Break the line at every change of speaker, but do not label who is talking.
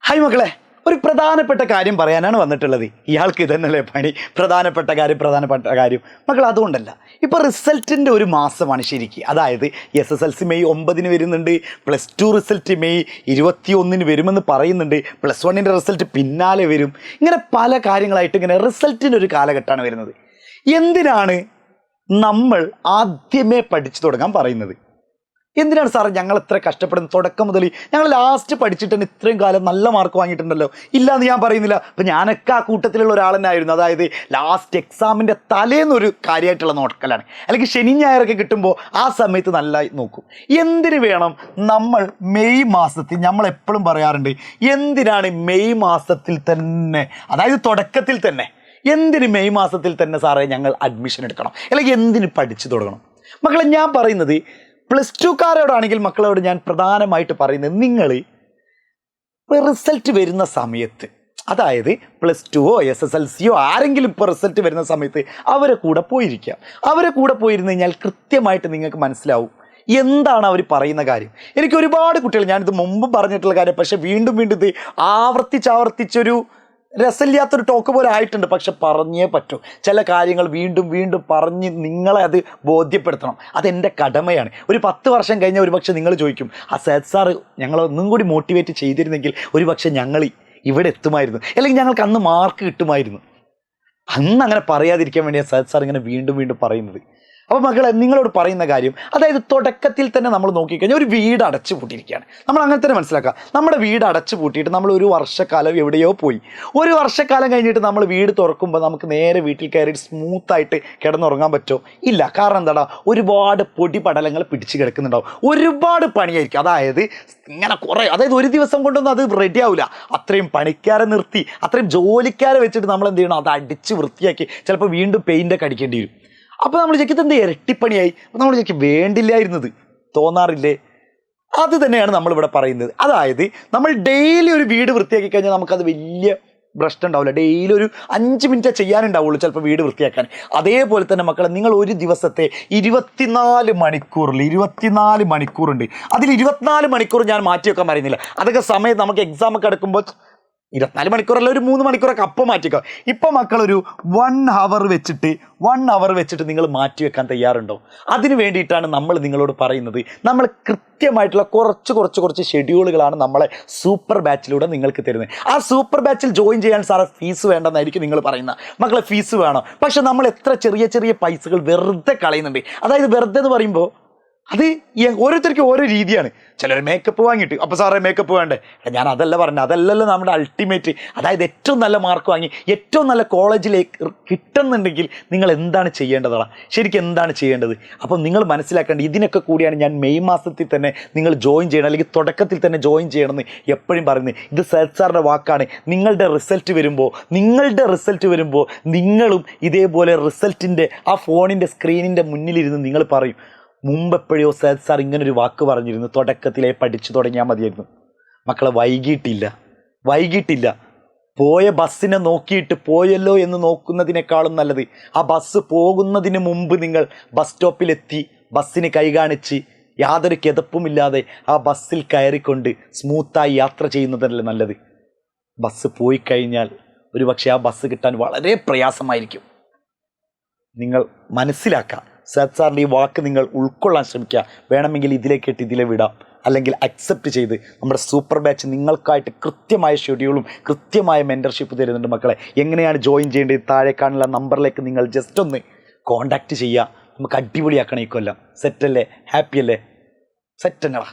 Hi മക്കളെ, ഒരു പ്രധാനപ്പെട്ട കാര്യം പറയാനാണ് വന്നിട്ടുള്ളത്. ഇയാൾക്ക് ഇതന്നല്ലേ പണി, പ്രധാനപ്പെട്ട കാര്യം മക്കൾ. അതുകൊണ്ടല്ല, ഇപ്പോൾ റിസൾട്ടിൻ്റെ ഒരു മാസമാണ് ശരിക്കും. അതായത് SSLC മെയ് 9 വരുന്നുണ്ട്, +2 റിസൾട്ട് മെയ് 21 വരുമെന്ന് പറയുന്നുണ്ട്, +1 റിസൾട്ട് പിന്നാലെ വരും. ഇങ്ങനെ പല കാര്യങ്ങളായിട്ട് ഇങ്ങനെ റിസൾട്ടിൻ്റെ ഒരു കാലഘട്ടമാണ് വരുന്നത്. എന്തിനാണ് നമ്മൾ ആദ്യമേ പഠിച്ചു തുടങ്ങാൻ പറയുന്നത്? എന്തിനാണ് സാറേ ഞങ്ങൾ ഇത്ര കഷ്ടപ്പെടുന്നത്? തുടക്കം മുതൽ ഞങ്ങൾ ലാസ്റ്റ് പഠിച്ചിട്ട് തന്നെ ഇത്രയും കാലം നല്ല മാർക്ക് വാങ്ങിയിട്ടുണ്ടല്ലോ. ഇല്ലയെന്ന് ഞാൻ പറയുന്നില്ല. അപ്പം ഞാനൊക്കെ ആ കൂട്ടത്തിലുള്ള ഒരാളെന്നായിരുന്നു. അതായത് ലാസ്റ്റ് എക്സാമിൻ്റെ തലേന്നൊരു കാര്യമായിട്ടുള്ള നോക്കലാണ്, അല്ലെങ്കിൽ ശനി ഞായറൊക്കെ കിട്ടുമ്പോൾ ആ സമയത്ത് നല്ല നോക്കും. എന്തിന് വേണം നമ്മൾ മെയ് മാസത്തിൽ, നമ്മൾ എപ്പോഴും പറയാറുണ്ട്, എന്തിനാണ് മെയ് മാസത്തിൽ തന്നെ, അതായത് തുടക്കത്തിൽ തന്നെ, എന്തിന് മെയ് മാസത്തിൽ തന്നെ സാറേ ഞങ്ങൾ അഡ്മിഷൻ എടുക്കണം, അല്ലെങ്കിൽ എന്തിന് പഠിച്ചു തുടങ്ങണം? മക്കളെ, ഞാൻ പറയുന്നത് +2കാരോടാണെങ്കിൽ മക്കളോട് ഞാൻ പ്രധാനമായിട്ട് പറയുന്നത്, നിങ്ങൾ റിസൾട്ട് വരുന്ന സമയത്ത്, അതായത് +2ഓ SSLCയോ ആരെങ്കിലും ഇപ്പോൾ റിസൾട്ട് വരുന്ന സമയത്ത് അവരെ കൂടെ പോയിരിക്കുക. അവരെ കൂടെ പോയിരുന്നു കഴിഞ്ഞാൽ കൃത്യമായിട്ട് നിങ്ങൾക്ക് മനസ്സിലാവും എന്താണ് അവർ പറയുന്ന കാര്യം. എനിക്ക് ഒരുപാട് കുട്ടികൾ, ഞാനിത് മുമ്പ് പറഞ്ഞിട്ടുള്ള കാര്യം, പക്ഷേ വീണ്ടും ഇത് ആവർത്തിച്ചൊരു രസമില്ലാത്തൊരു ടോക്ക് പോലെ ആയിട്ടുണ്ട്. പക്ഷെ പറഞ്ഞേ പറ്റൂ. ചില കാര്യങ്ങൾ വീണ്ടും പറഞ്ഞ് നിങ്ങളെ അത് ബോധ്യപ്പെടുത്തണം. അതെൻ്റെ കടമയാണ്. ഒരു 10 വർഷം കഴിഞ്ഞാൽ ഒരുപക്ഷെ നിങ്ങൾ ചോദിക്കും, ആ സേത് സാറ് ഞങ്ങളൊന്നും കൂടി മോട്ടിവേറ്റ് ചെയ്തിരുന്നെങ്കിൽ ഒരുപക്ഷെ ഞങ്ങൾ ഇവിടെ എത്തുമായിരുന്നു, അല്ലെങ്കിൽ ഞങ്ങൾക്ക് അന്ന് മാർക്ക് കിട്ടുമായിരുന്നു. അന്ന് അങ്ങനെ പറയാതിരിക്കാൻ വേണ്ടിയാണ് സേത് സാർ ഇങ്ങനെ വീണ്ടും പറയുന്നത്. അപ്പോൾ മക്കളെ, നിങ്ങളോട് പറയുന്ന കാര്യം, അതായത് തുടക്കത്തിൽ തന്നെ നമ്മൾ നോക്കിക്കഴിഞ്ഞാൽ ഒരു വീട് അടച്ചു പൂട്ടിയിരിക്കുകയാണ്. നമ്മൾ അങ്ങനെ തന്നെ മനസ്സിലാക്കുക. നമ്മുടെ വീട് അടച്ചു പൂട്ടിയിട്ട് നമ്മൾ ഒരു വർഷക്കാലം എവിടെയോ പോയി. ഒരു വർഷക്കാലം കഴിഞ്ഞിട്ട് നമ്മൾ വീട് തുറക്കുമ്പോൾ നമുക്ക് നേരെ വീട്ടിൽ കയറിയിട്ട് സ്മൂത്തായിട്ട് കിടന്നുറങ്ങാൻ പറ്റുമോ? ഇല്ല. കാരണം എന്താടാ, ഒരുപാട് പൊടി പടലങ്ങൾ പിടിച്ച് കിടക്കുന്നുണ്ടാവും, ഒരുപാട് പണിയായിരിക്കും. അതായത് ഇങ്ങനെ കുറേ, അതായത് ഒരു ദിവസം കൊണ്ടൊന്നും അത് റെഡി ആവില്ല. അത്രയും പണിക്കാരെ നിർത്തി, അത്രയും ജോലിക്കാരെ വെച്ചിട്ട് നമ്മൾ എന്ത് ചെയ്യണം, അത് അടിച്ച് വൃത്തിയാക്കി ചിലപ്പോൾ വീണ്ടും പെയിൻ്റൊക്കെ അടിക്കേണ്ടി വരും. അപ്പോൾ നമ്മൾ ചോദിക്കും, ഇതെന്ത് ഇരട്ടിപ്പണിയായി? അപ്പോൾ നമ്മൾ ചോദിക്കും, വേണ്ടില്ലായിരുന്നത് തോന്നാറില്ലേ? അത് തന്നെയാണ് നമ്മളിവിടെ പറയുന്നത്. അതായത് നമ്മൾ ഡെയിലി ഒരു വീട് വൃത്തിയാക്കി കഴിഞ്ഞാൽ നമുക്കത് വലിയ പ്രശ്നം ഉണ്ടാവില്ല. ഡെയിലി ഒരു 5 മിനിറ്റ് ചെയ്യാനുണ്ടാവുള്ളൂ ചിലപ്പോൾ വീട് വൃത്തിയാക്കാൻ. അതേപോലെ തന്നെ മക്കളെ, നിങ്ങൾ ഒരു ദിവസത്തെ 24 മണിക്കൂറിൽ 24 മണിക്കൂറുണ്ട്. അതിൽ 24 മണിക്കൂർ ഞാൻ മാറ്റി വെക്കാൻ പറയുന്നില്ല. അതൊക്കെ സമയം നമുക്ക് എക്സാമൊക്കെ എടുക്കുമ്പോൾ 24 മണിക്കൂറല്ല, ഒരു 3 മണിക്കൂറൊക്കെ അപ്പം മാറ്റിക്കോ. ഇപ്പം മക്കളൊരു 1 അവർ വെച്ചിട്ട് നിങ്ങൾ മാറ്റി വെക്കാൻ തയ്യാറുണ്ടോ? അതിന് വേണ്ടിയിട്ടാണ് നമ്മൾ നിങ്ങളോട് പറയുന്നത്. നമ്മൾ കൃത്യമായിട്ടുള്ള കുറച്ച് ഷെഡ്യൂളുകളാണ് നമ്മളെ സൂപ്പർ ബാച്ചിലൂടെ നിങ്ങൾക്ക് തരുന്നത്. ആ സൂപ്പർ ബാച്ചിൽ ജോയിൻ ചെയ്യാൻ സാറേ ഫീസ് വേണ്ടെന്നായിരിക്കും നിങ്ങൾ പറയുന്നത്. മക്കളെ, ഫീസ് വേണം. പക്ഷെ നമ്മൾ എത്ര ചെറിയ പൈസകൾ വെറുതെ കളയുന്നുണ്ട്. അതായത് വെറുതെ എന്ന് പറയുമ്പോൾ അത് ഓരോരുത്തർക്കും ഓരോ രീതിയാണ്. ചിലർ മേക്കപ്പ് വാങ്ങിയിട്ട്, അപ്പോൾ സാറേ മേക്കപ്പ് വേണ്ടേ? ഞാൻ അതല്ല പറഞ്ഞത്. അതല്ലല്ലോ നമ്മുടെ അൾട്ടിമേറ്റ്. അതായത് ഏറ്റവും നല്ല മാർക്ക് വാങ്ങി ഏറ്റവും നല്ല കോളേജിലേക്ക് കിട്ടുന്നുണ്ടെങ്കിൽ നിങ്ങൾ എന്താണ് ചെയ്യേണ്ടതാണ്? ശരിക്കും എന്താണ് ചെയ്യേണ്ടത്? അപ്പം നിങ്ങൾ മനസ്സിലാക്കേണ്ടത്, ഇതിനൊക്കെ കൂടിയാണ് ഞാൻ മെയ് മാസത്തിൽ തന്നെ നിങ്ങൾ ജോയിൻ ചെയ്യണം, അല്ലെങ്കിൽ തുടക്കത്തിൽ തന്നെ ജോയിൻ ചെയ്യണമെന്ന് എപ്പോഴും പറയുന്നത്. ഇത് സേത് സാറിൻ്റെ വാക്കാണ്. നിങ്ങളുടെ റിസൾട്ട് വരുമ്പോൾ നിങ്ങളും ഇതേപോലെ റിസൾട്ടിൻ്റെ ആ ഫോണിൻ്റെ സ്ക്രീനിൻ്റെ മുന്നിലിരുന്ന് നിങ്ങൾ പറയും, മുമ്പെപ്പോഴോ സേത് സാർ ഇങ്ങനൊരു വാക്ക് പറഞ്ഞിരുന്നു, തുടക്കത്തിലേ പഠിച്ചു തുടങ്ങിയാൽ മതിയായിരുന്നു. മക്കളെ, വൈകിട്ടില്ല. പോയ ബസ്സിനെ നോക്കിയിട്ട് പോയല്ലോ എന്ന് നോക്കുന്നതിനേക്കാളും നല്ലത് ആ ബസ് പോകുന്നതിന് മുമ്പ് നിങ്ങൾ ബസ് സ്റ്റോപ്പിലെത്തി ബസ്സിന് കൈ കാണിച്ച് യാതൊരു കിതപ്പുമില്ലാതെ ആ ബസ്സിൽ കയറിക്കൊണ്ട് സ്മൂത്തായി യാത്ര ചെയ്യുന്നതല്ലേ നല്ലത്. ബസ് പോയി കഴിഞ്ഞാൽ ഒരുപക്ഷെ ആ ബസ് കിട്ടാൻ വളരെ പ്രയാസമായിരിക്കും. നിങ്ങൾ മനസ്സിലാക്കുക. സേത് സാറിൻ്റെ ഈ വാക്ക് നിങ്ങൾ ഉൾക്കൊള്ളാൻ ശ്രമിക്കുക. വേണമെങ്കിൽ ഇതിലെ വിടാം, അല്ലെങ്കിൽ അക്സെപ്റ്റ് ചെയ്ത് നമ്മുടെ സൂപ്പർ ബാച്ച് നിങ്ങൾക്കായിട്ട് കൃത്യമായ ഷെഡ്യൂളും കൃത്യമായ മെൻറ്റർഷിപ്പ് തരുന്നുണ്ട്. മക്കളെ, എങ്ങനെയാണ് ജോയിൻ ചെയ്യേണ്ടത്? താഴെ കാണുന്ന നമ്പറിലേക്ക് നിങ്ങൾ ജസ്റ്റ് ഒന്ന് കോൺടാക്റ്റ് ചെയ്യുക. നമുക്ക് അടിപൊളിയാക്കണം ഈ കൊല്ലം. സെറ്റല്ലേ? ഹാപ്പി അല്ലേ? സെറ്റ് തന്നെടാ.